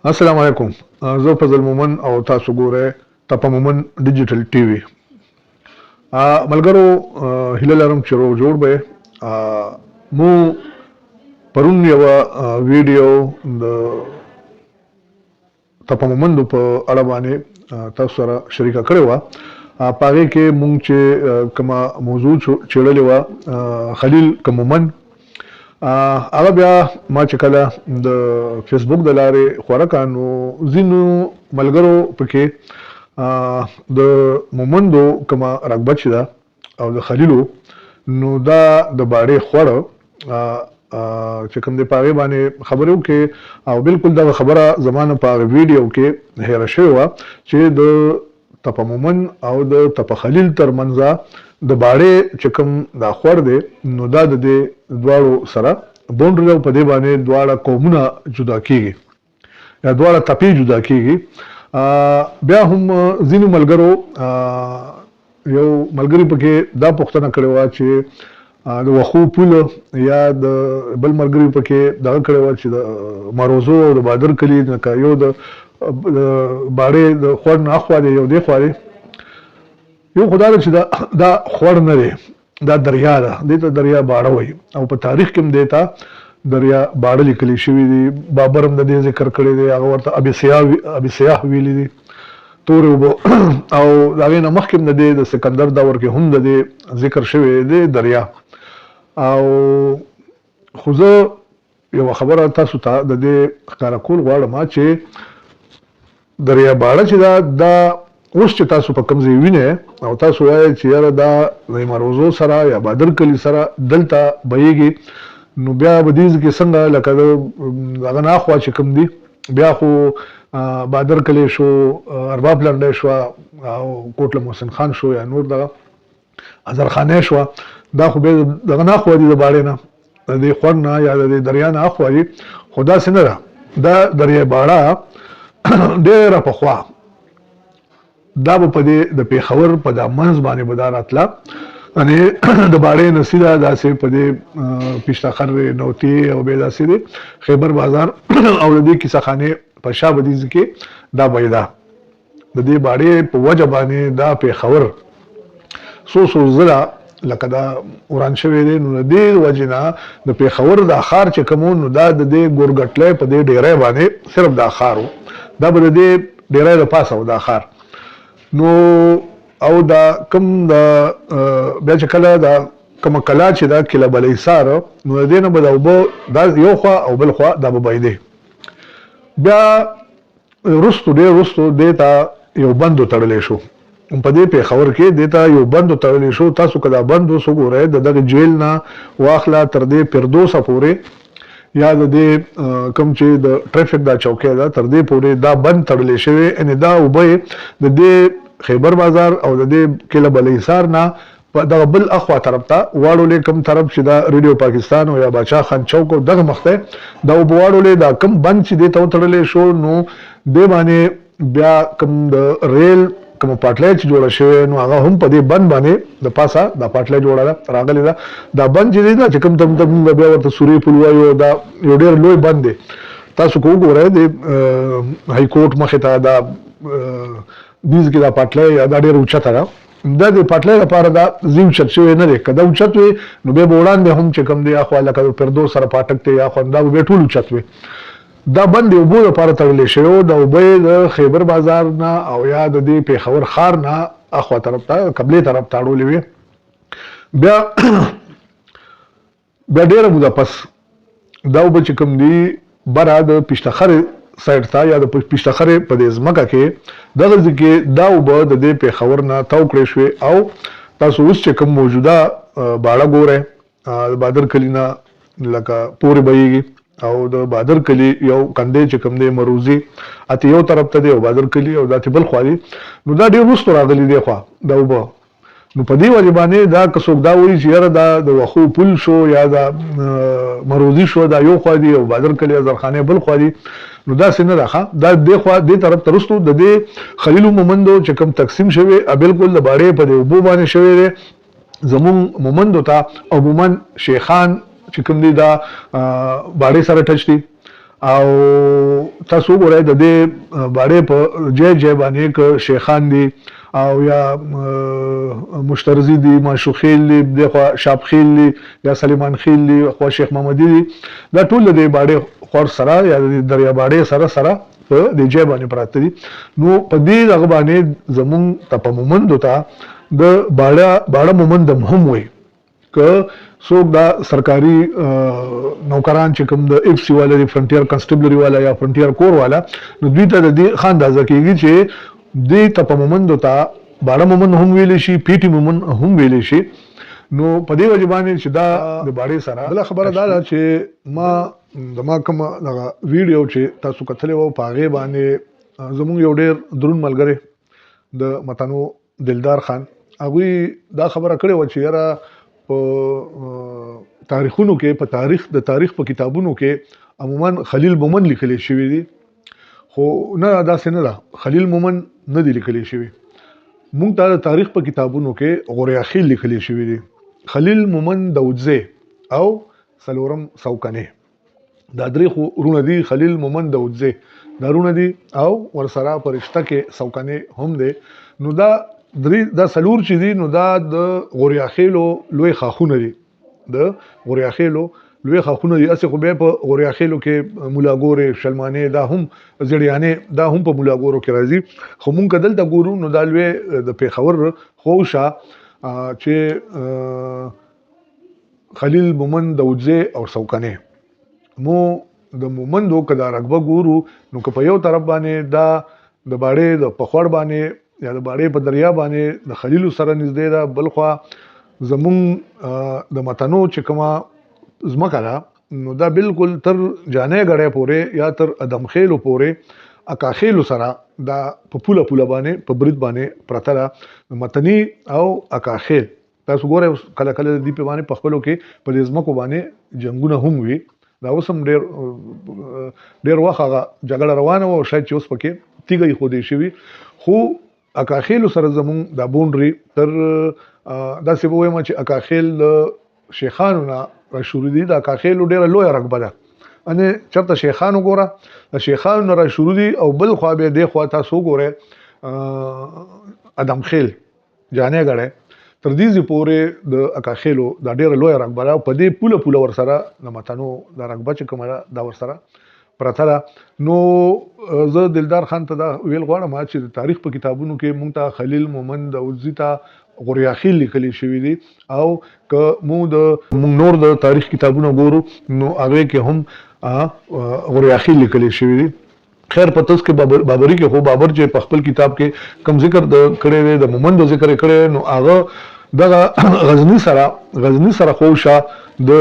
السلام علیکم. زه فضل مومن او تاسو ګورئ تپه مومن ډیجیټل ټي وي. ملګرو هیله لرم چې روغ جوړ به. مو پرون یوه ویډیو د تپه مومندو په اړه باندې تاسو سره شریکه کړې وه. په هغې کې مونږ چې کومه موضوع څېړلې وه خلیل مومن، هغه بیا ما چې کله د فیسبوک د لارې خوره کړه نو ځینو ملګرو پکې د مومندو کومه رغبه چې ده او د خلیلو نو دا د باړې خوړه چې کوم دی په هغې باندې خبرې وکړې او بالکل دغه خبره زما نه په هغه ویډیو کې هېره شوې وه چې د تپه مومن او د تپه خلیل ترمنځ د باړې چې کوم دا خوړ دی نو دا د دې دواړو سره بونډري او په دې باندې دواړه قومونه جدا کېږي یا دواړه تپې جدا کېږي. بیا هم ځینو ملګرو یو ملګري پکې دا پوښتنه کړې وه چې د وښو پول یا د بل ملګري پکې دغه کړې وه چې د مروزو او د بادر کلي لکه یو د باړې د خوړ نه اخوا دی یو دې خوا دی. یو خو دا ده چې دا خوړ نه دی، دا دریا ده، دې ته دریا باړه وایي او په تاریخ کې هم دې ته دریا باړه لیکلی شوي دي. بابر هم د دې ذکر کړی دی، هغه ورته ابي سیاح ویلي دي، تورې اوبه. او د هغې نه مخکې هم د دې د سکندر دور کې هم د دې ذکر شوی دی دریا. او خو زه یوه خبره تاسو ته د دې ښکاره کول غواړم چې دریا باړه چې دا اوس چې تاسو په کوم ځای وینئ او تاسو وایئ چې یاره دا د مروزو سره یا بادر کلي سره دلته بهیږي نو بیا به دې کې څنګه لکه د هغه نه اخوا چې کوم دي بیا خو بادر کلي شو، ارباب لنډۍ شوه او کوټله محسن خان شو یا نور دغه اظهرخانۍ شوه، دا خو بیا دغه نه اخوا دي د باړې نه د دې خوړ نه یا د دې دریا نه اخوا دي. خو داسې نه ده، دا دریا باړه ډېره پخوا دا به په دې د پېښور په دا منځ باندې به دا راتله، یعنې د باړې نه سیده داسې په دې پیشتاخر نوتي او بیا داسې دی خیبر بازار او د دې کیسه خانې په شا بدیځ کې دا بیده د دې باړې په وجه باندې دا پېښور څو زره لکه دا وران شوی دی. نو د دې وجې نه د پېښور دا ښار چې کوم نو دا د دې ګورګټلی په دې ډیری باندې صرف دا ښار و، دا به د دې ډیری د پاسه و دا ښار. نو او دا کوم دا بیا چې کله دا کومه کلا چې دا کله بلیسار نو د دې نه به دا اوبه دا یو خوا او بل خوا دا به بهیدې. بیا وروستو ډېر وروستو دې ته یو بند وتړلی شو په دې پېښور کې، دې ته یو بند وتړلی شو. تاسو که دا بند اوس وګورئ د دغه جیل نه واخله تر دې فردوسه پورې یا د دې کوم چې د ټریفک دا چوکۍ ده تر دې پورې دا بند تړلی شوی، یعنې دا اوبه د دې خیبر بازار او د دې کله بلیسار نه په دغه بل اخوا طرف ته واړولې کوم طرف چې دا ریډیو پاکستان او یا باچا خان چوک او دغه مخ ته دا اوبه واړولې دا کوم بند چې دې ته وتړلی شو نو دې باندې بیا کوم د ریل کوم پټلۍ چې جوړه شوې نو هغه هم په دې بند باندې د پاسه دا پټلۍ جوړه ده راغلې ده. دا بند چې دی نه چې کوم بیا ورته سوري پل وایو دا یو ډېر لوی بند دی. تاسو که وګورئ د های کورټ مخې ته دا بیز کې دا پټلۍ دا ډېر اوچته ده. دا د پټلۍ لپاره دا ځي اوچت شوی نه دی، که دا اوچت وي نو بیا به وړاندې هم چې کوم دی اخوا لکه فردوس سره پاټک دی یا خوا دا به بیا ټول اوچت وي. دا بند د اوبو لپاره تړلی شوی و، د اوبه د خیبر بازار نه او یا د دې پېښور ښار نه اخوا طرف ته قبلې طرف ته اړولې وې. بیا ډېره موده پس دا اوبه چې کوم دي بره د پیشتخرې سایډ ته یا د پیشتخرې په دې ځمکه کې دغه ځای کې دا اوبه د دې پېښور نه تاو کړې شوې. او تاسو اوس چې کوم موجوده باړه ګورئ د بادر کلي نه لکه پورې بهیږي او د بادر کلي یو کندې چې کوم دی مروزي اته یو طرف ته دی او بادر کلي او داتې بل خوا دي نو دا ډېر وروستو راغلي دی خوا دا اوبه. نو په دې وجې باندې دا که څوک دا وایي چې یاره دا د وښو پل شو یا دا مروزي شو دا یو خوا دي او بادر کلي اظهرخانې بل خوا دي نو داسې نه ده ښه. دا دې خوا دې طرف ته وروستو د دې خلیل مومندو چې کوم تقسیم شوی بالکل د باړې په دې اوبو باندې شوی دی. زمونږ مومندو ته عموما شیخان چې کوم دي دا باړې سره ټچ دي او تاسو وګورئ د دې باندې په جې باندې ک شیخان دي او یا مشترزی دي معشوقیل دي دغه شاپخیل دي یا سلیمان خیل دي خو شیخ محمدی دي دا ټول د باندې خور سره یا د دریا باندې سره په د جې باندې پراته دي نو په دې دغه باندې زمون تپمومند ته د باړه مومند هم وي که څوک دا سرکاري نوکران چې کوم د اف سی والا دی فرنټیر کنسټیبلری والا یا فرنټیر کور والا نو دوی ته د دې خاندازه کیږي چې دې تپمومند ته باړه مومند هم ویل شي پی ټی مومند هم ویل شي نو په دې وجه باندې چې دا د باړې سره بل خبره دا ده چې ما کوم ویډیو چې تاسو کتلې وو په هغه باندې زموږ یو ډېر درون ملګری د متنو دلدار خان هغه دا خبره کړې و چې یاره په تاریخونو کې په تاریخ په کتابونو کې عموما خلیل مومن لیکل شوی دي خو نه دا څنګه ده خلیل مومن نه دی لیکل شوی مونږ ته تاریخ په کتابونو کې غوریاخیل لیکل شوی دي خلیل مومن داودزه او سلورم سوکنه دا درې خو رونه دي خلیل مومن داودزه دا رونه دي او ورسره پرشته کې سوکنه هم دي نو دا سلور چې دي نو دا د غوریاخیلو لوی خاخونه دي د غوریاخیلو لوی خاخونه دي اسې خو به په غوریاخیلو کې مولاګورې شلمانه دا هم زړیانه دا هم په مولاګورو کې راځي خو مونږ دلته ګورو نو دا لوی د پیښور خوشا چې خلیل مومن داودزه او سوکنه مو د مومندو کدا رقبه ګورو نو که په یو طرف باندې دا د باړې د پخوړ باندې یا د باړې په دریا باندې د خلیل سره نږدې ده بلخوا زمون د متنو چې کومه زمکه ده نو دا بالکل تر جانې غړې پورې یا تر ادم خېلو پورې اکاخېلو سره دا په پوله باندې په برید باندې پرته ده متنی او اکاخېل تاسو ګورئ کله دی په باندې په خپلو کې په دې زمکو باندې جنگونه هم وي دا اوس هم ډېر وخت هغه جګړه روانه و شاید چې اوس پکې تیږه خو دې شوي خو اکاخیلو سره زمون د بونډري تر داسې وایم چې اکاخیل د شیخانو نه را شروع دي د اکاخیلو ډېره لویه رقبه ده ان چرته شیخانو ګوره د شیخانو نه را شروع دي او بل خوا به دی خوا تاسو ګوره ادم خیل جانې غړې تر دې پورې د اکاخیلو دا ډېره لویه رقبه ده په دې پوله ورسره د متنو د رقبه چې کومه دا ورسره پرته ده نو زه دلدار خان ته دا ویل غواړم چې د تاریخ په کتابونو کې مونږ ته خلیل مومن داودزي ته غوریاخیل لیکل شوی دي او که مونږ نور د تاریخ کتابونو ګورو نو هغه کې هم غوریاخیل لیکل شوی دي خیر پتس کې بابری کې خو بابر چې په خپل کتاب کې کم ذکر کړی دی د مومندو ذکر کړی نو هغه دغه غزنی سره خوشا د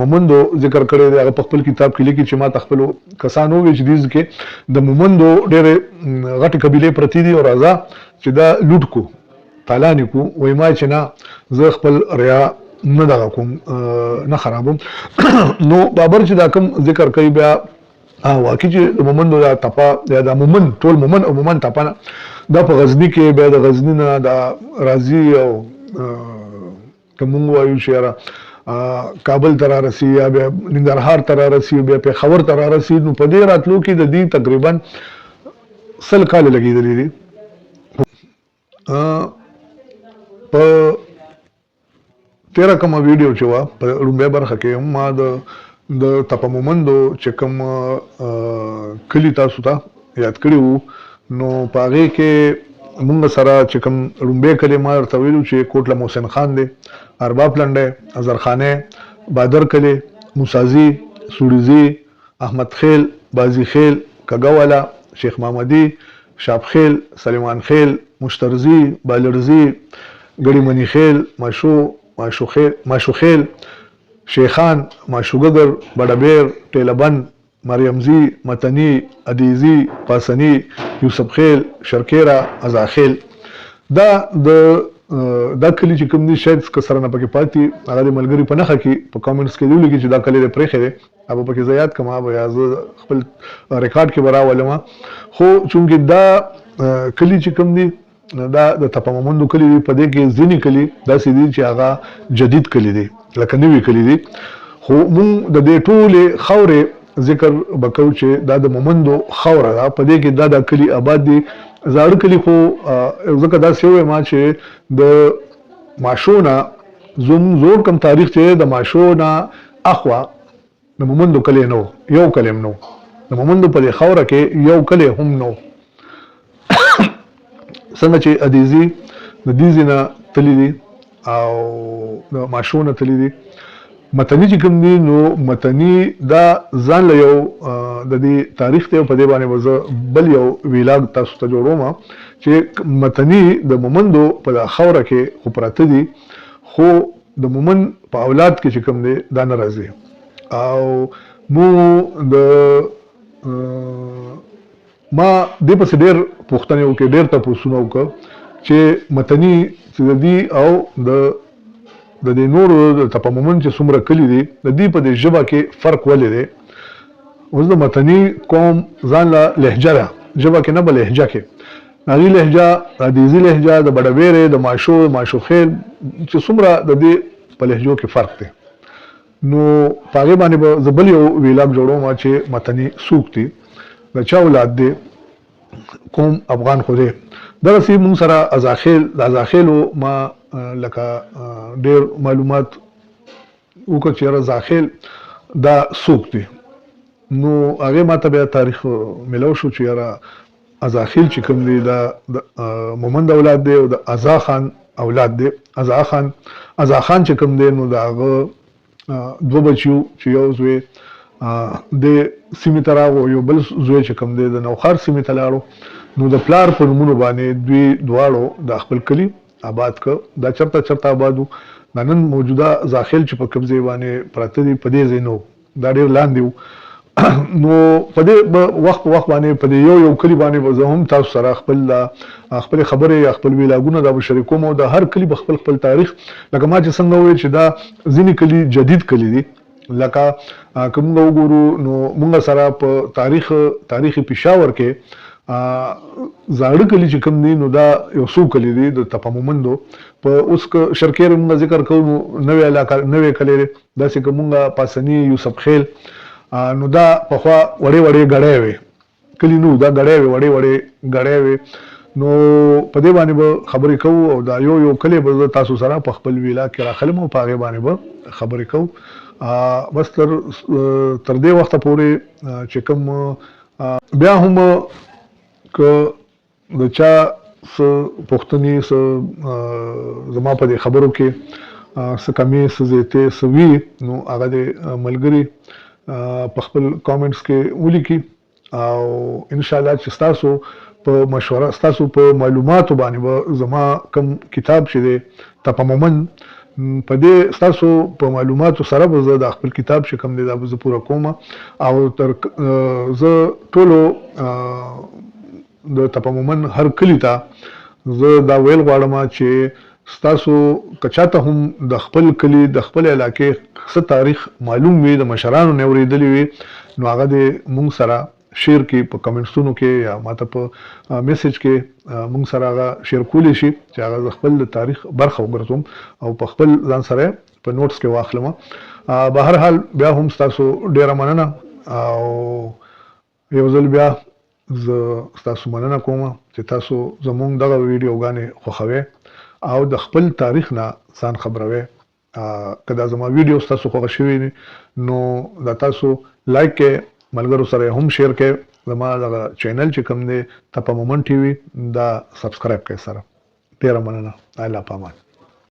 مومندو ذکر کړی دی هغه په خپل کتاب کې لیکي چې ما تخپل کسانو وچ دیز کې د مومندو ډېر غټ قبيله پرتی دي او راځه چې دا لوټ کو تالانی کو وای ما چې نه زه خپل ریا نه دغه کوم نه خرابم نو بابر چې دا کوم ذکر کوي بیا واقعي چې د مومندو دا تپا یا د مومن ټول مومن او مومن تپا دا په غزنی کې بیا د غزنی نه دا راځي او کوم وایو شهره کابل تر راسي یا بیا ننګرهار تر راسي بیا په خبر تر راسي نو په دې راتلو کې د دې تقریبا سل کال لګیدلې دي په 13 کومه ویډیو چې وا په لومبه برخه کې ما د تپمومندو چې کوم کلی تاسو ته یاد کړیو نو پاره کې مونږ سره چې کوم لومبه کلمه ورته ویلو چې کوټله محسن خان دی ارباب لنډه ازرخانه بادر کلی موسازی سوړیزی احمد خیل بازی خیل کګوالا شیخ محمدی شاب خیل سلیمان خیل مشترزی بالرزی ګړی منی خیل ماشو خیل شیخان ماشوګر بډبیر ټیلبن مریمزی متنی ادیزی پاسنی یوسف خیل شرکیرا ازاخیل دا کلی چې کوم دي شاید کسره نه پکې پاتې هغه د ملګری په نخښه کې په کامنټس کې ویل چې دا کلی د پرېخې دی اب پکې زیات کما به یا خپل ریکارډ کې براولم خو چونګې دا کلی چې کوم دي دا د تپمومندو کلی دی په دې کې ځینې کلی داسې دي چې هغه جدید کلی دی لکه نوی کلی دی خو مونږ د دې ټولې خاورې ذکر بکو چې دا د مومندو خاوره ده، په دې کې دا د کلي آباد دي. زاړه کلي خو ځکه داسې ووایم چې د ماشو نه زوړ کم تاریخ چې د ماشو نه اخوا د مومندو کلی نه و، یو کلی هم نه و. د مومندو په دې خاوره کې یو کلی هم نه و. څنګه چې ادیزي د دیزي نه تللی دي او د ماشو نه تللی دي. متني چې کوم دي نو متني دا ځان له یو د دې تاریخ ته په دې باندې وزه بل یو ویلاګ تاسو ته جوړوم چې متني د مومندو په خاوره کې خو پراته دي، خو د مومن په اولاد کې چې کوم دی دا نه راځي. او مو د ما دې پسې ډېر پوښتنې وکړې، ډېر تپوسونه وکړه چې متني چې د دې او د دې نورو د تپمومن چې څومره کلي دي د دې په دې ژبه کې فرق ولې دی. اوس د متني قوم ځان له لهجه ده، ژبه کې نه به لهجه کې هغې لهجه ادیزي لهجه د بډبیرې د ماشو خیل چې څومره د دې په لهجو کې فرق دی. نو په هغې باندې به زه بل یو ویلاګ جوړوم چې متني څوک دي، د چا اولاد دی، کوم افغان خو دی. دغسې موږ سره ازاخیل د ازاخیلو ما لکه ډېر معلومات وکړه چې یاره زاخیل دا څوک دی. نو هغې ما ته بیا تاریخ میلاو شو چې یاره ازاخیل چې کوم دی دا د مومند اولاد دی او د ازا خان اولاد دی. ازا خان چې کوم دی نو د هغه دوه بچیو چې یو زوی د سیمې ته راغو، یو بل زوی چې کوم دی د نوخار سیمې ته لاړو. نو د پلار په نومونو باندې دوی دواړو د خپل کلي آباد که. دا چرته آباد وو. دا نن موجوده زاخیل چې په کوم ځای باندې پراته دي په دې ځای نه و، دا ډېر لاندې و. نو په دې وخت په وخت باندې په دې یو کلي باندې به زه هم تاسو سره خپل خبرې یا خپل ویلاګونه دا به شریکوم او د هر کلي به خپل تاریخ لکه ما چې څنګه وویل چې دا ځینې کلي جدید کلي دي. لکه که موږ وګورو نو موږ سره په تاریخ پېښور کې زاړه کلي چې کوم دي نو دا یو څو کلي دي د تپمومندو. په اوس که شرکیر موږ ذکر کوو نو نوې کلی دی، داسې که موږ پاسني یوسف خیل نو دا پخوا وړې ګړۍ وې، کلي نو دا ګړۍ وې، وړې ګړۍ وې. نو په دې باندې به خبرې کوو او دا یو کلی به زه تاسو سره په خپل ویلا کې راخلم او په هغې باندې به خبرې کوو. بس تر دې وخته پورې چې کوم بیا هم که د چا څه پوښتنې څه زما په دې خبرو کې څه کمې څه زیاتې څه وي نو هغه د ملګري په خپل کامنټس کې ولیکي او انشاءالله چې ستاسو په مشوره ستاسو په معلوماتو باندې به زما کوم کتاب چې دی تپمومن په دې ستاسو په معلوماتو سره به زه د خپل کتاب چې کوم دی دا به زه پوره کوم او زه ټولو د تپمومن هر کلي ته زه دا ویل غواړم چې ستاسو که چاته هم د خپل کلي د خپل علاقې څه تاریخ معلوم وي، د مشرانو نه اورېدلی وي، نو هغه د موږ سره شیر کې په کمنټسونو کې یا ماته په میسج کې موږ سره هغه شیر کولی شي چې هغه د خپل تاریخ برخه وګرځوم او په خپل ځان سره په نوټس کې واخلم. به هر حال بیا هم ستاسو ډیره مننه او یو ځل بیا زه ستاسو مننه کوم چې تاسو زموږ دغه ویډیوګانې خوښوئ او د خپل تاریخ نه ځان خبروئ. که دا زما ویډیو ستاسو خوښه شوي نو دا تاسو لایک کړئ، ملګرو سره هم شیر کړئ. زما دغه چینل چې کوم دی تپمومن ټي وي دا سبسکرایب کړئ سره. ډیره مننه. الله پامان.